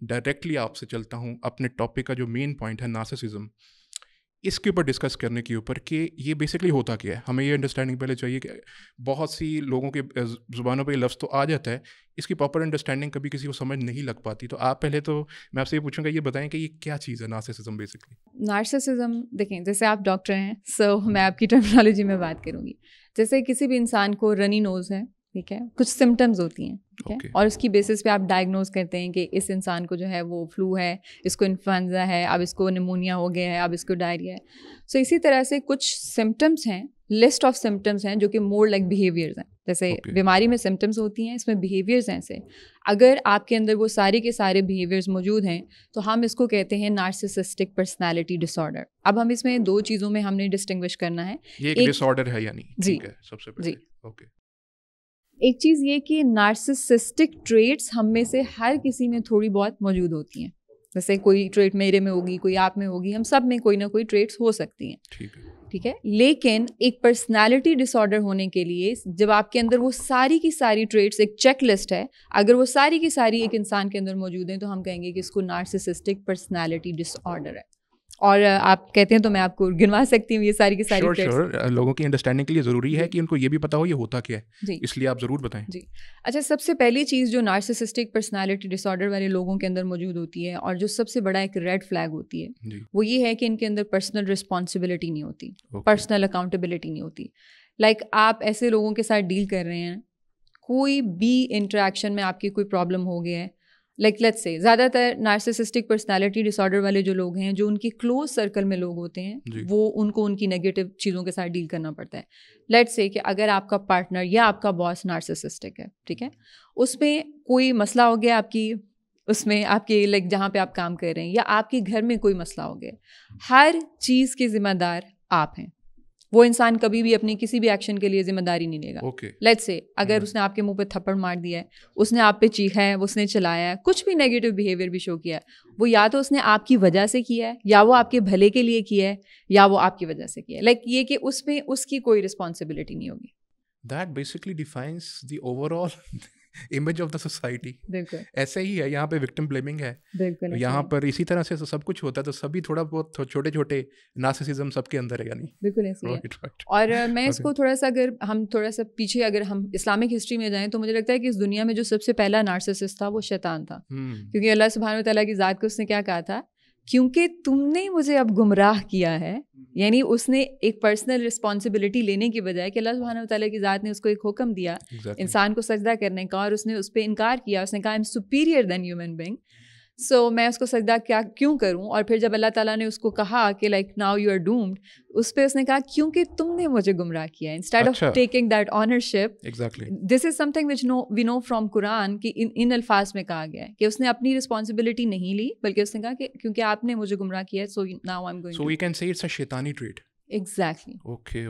Directly آپ سے چلتا ہوں اپنے ٹاپک کا جو مین پوائنٹ ہے نارسسزم، اس کے اوپر ڈسکس کرنے کے اوپر کہ یہ بیسکلی ہوتا کیا ہے. ہمیں یہ انڈرسٹینڈنگ پہلے چاہیے کہ بہت سی لوگوں کے زبانوں پہ یہ لفظ تو آ جاتا ہے، اس کی پراپر انڈرسٹینڈنگ کبھی کسی کو سمجھ نہیں لگ پاتی. تو آپ پہلے تو میں آپ سے یہ پوچھوں گا، یہ بتائیں کہ یہ کیا چیز ہے نارسسزم بیسکلی. نارسسزم دیکھیں، جیسے آپ ڈاکٹر ہیں سو میں آپ کی ٹرمینالوجی میں بات کروں گی. جیسے کسی بھی انسان کو رنی نوز ہے، ٹھیک ہے، کچھ سمٹمز ہوتی ہیں، ٹھیک ہے، اور اس کی بیسس پہ آپ ڈائگنوز کرتے ہیں کہ اس انسان کو جو ہے وہ فلو ہے، اس کو انفلوئنزا ہے، اب اس کو نمونیا ہو گیا ہے، اب اس کو ڈائریا ہے. سو اسی طرح سے کچھ سمٹمس ہیں، لسٹ آف سمٹمس ہیں جو کہ مور لائک بیہیویئرز ہیں. جیسے بیماری میں سمٹمس ہوتی ہیں، اس میں بیہیویئرز ہیں. سے اگر آپ کے اندر وہ سارے کے سارے بیہیویئرز موجود ہیں تو ہم اس کو کہتے ہیں نارسسسٹک پرسنالٹی ڈس آرڈر. اب ہم اس میں دو چیزوں میں ہم نے ڈسٹنگوش کرنا ہے. یہ ایک ڈس آرڈر ہے یعنی، ٹھیک ہے، سب سے پہلے اوکے. ایک چیز یہ کہ نارسسسٹک ٹریٹس ہم میں سے ہر کسی میں تھوڑی بہت موجود ہوتی ہیں. جیسے کوئی ٹریٹ میرے میں ہوگی، کوئی آپ میں ہوگی، ہم سب میں کوئی نہ کوئی ٹریٹس ہو سکتی ہیں، ٹھیک ہے. لیکن ایک پرسنالٹی ڈس آرڈر ہونے کے لیے جب آپ کے اندر وہ ساری کی ساری ٹریٹس، ایک چیک لسٹ ہے، اگر وہ ساری کی ساری ایک انسان کے اندر موجود ہیں تو ہم کہیں گے کہ اس کو نارسسسٹک پرسنالٹی ڈس آرڈر ہے. اور آپ کہتے ہیں تو میں آپ کو گنوا سکتی ہوں یہ ساری کی ساری ٹریٹس. شور لوگوں کی انڈرسٹینڈنگ کے لیے ضروری ہے کہ ان کو یہ بھی پتا ہو یہ ہوتا کیا ہے. جی، اس لیے آپ ضرور بتائیں. جی اچھا، سب سے پہلی چیز جو نارسسسٹک پرسنالٹی ڈس آرڈر والے لوگوں کے اندر موجود ہوتی ہے اور جو سب سے بڑا ایک ریڈ فلیگ ہوتی ہے وہ یہ ہے کہ ان کے اندر پرسنل رسپانسبلٹی نہیں ہوتی، پرسنل اکاؤنٹیبلٹی نہیں ہوتی. لائک آپ ایسے لوگوں کے ساتھ ڈیل کر رہے ہیں، کوئی بھی انٹریکشن میں آپ کی کوئی پرابلم ہو گیا ہے، لائک لیٹس سے زیادہ تر نارسسسٹک پرسنالٹی ڈس آرڈر والے جو لوگ ہیں، جو ان کی کلوز سرکل میں لوگ ہوتے ہیں، وہ ان کو ان کی نیگیٹو چیزوں کے ساتھ ڈیل کرنا پڑتا ہے. لیٹس سے کہ اگر آپ کا پارٹنر یا آپ کا باس نارسسسٹک ہے، ٹھیک ہے، اس میں کوئی مسئلہ ہو گیا، آپ کی اس میں آپ کے لائک جہاں پہ آپ کام کر رہے ہیں یا آپ کے گھر میں کوئی مسئلہ ہو گیا، ہر چیز کے ذمہ دار آپ ہیں. وہ انسان کبھی بھی اپنی کسی بھی ایکشن کے لیے ذمہ داری نہیں لے گا. لیٹس سے اگر اس نے آپ کے منہ پہ تھپڑ مار دیا ہے، اس نے آپ پہ چیخا ہے، اس نے چلایا ہے، کچھ بھی نیگیٹو بیہیویئر بھی شو کیا ہے، وہ یا تو اس نے آپ کی وجہ سے کیا ہے، یا وہ آپ کے بھلے کے لیے کیا ہے، یا وہ آپ کی وجہ سے کیا ہے. لائک یہ کہ اس میں اس کی کوئی رسپانسبلٹی نہیں ہوگی. That basically defines the overall image of the society. بالکل ایسے ہی ہے، یہاں پہ وکٹم بلیمنگ ہے، بالکل یہاں پر اسی طرح سے سب کچھ ہوتا ہے تو سبھی تھوڑا بہت چھوٹے چھوٹے نارسسزم سب کے اندر ہے یعنی. بالکل ایسے ہے. اور میں اس کو تھوڑا سا اگر ہم تھوڑا سا پیچھے اگر ہم اسلامک ہسٹری میں جائیں تو مجھے لگتا ہے کہ اس دنیا میں جو سب سے پہلا نارسسسٹ تھا وہ شیطان تھا. کیونکہ اللہ سبحانہ و تعالیٰ کی ذات کو اس نے کیا کہا تھا، کیونکہ تم نے مجھے اب گمراہ کیا ہے. یعنی اس نے ایک پرسنل رسپانسبلٹی لینے کی بجائے کہ اللہ سبحانہ و تعالیٰ کی ذات نے اس کو ایک حکم دیا انسان کو سجدہ کرنے کا، اور اس نے اس پہ انکار کیا. اس نے کہا I am superior than human being, so میں اس کو سجدہ کیوں کروں. اور پھر جب اللہ تعالیٰ نے اس کو کہا کہ like now you are doomed, اس پہ اس نے کہا کیونکہ تم نے مجھے گمراہ کیا. Instead of taking that ownership, this is something which we know from Quran کہ ان الفاظ میں کہا گیا ہے کہ اس نے اپنی رسپانسبلٹی نہیں لی، بلکہ اس نے کہا کہ کیونکہ آپ نے مجھے گمراہ کیا ہے، so now I am going. So we can say it's a shaitani trait. Exactly. Okay.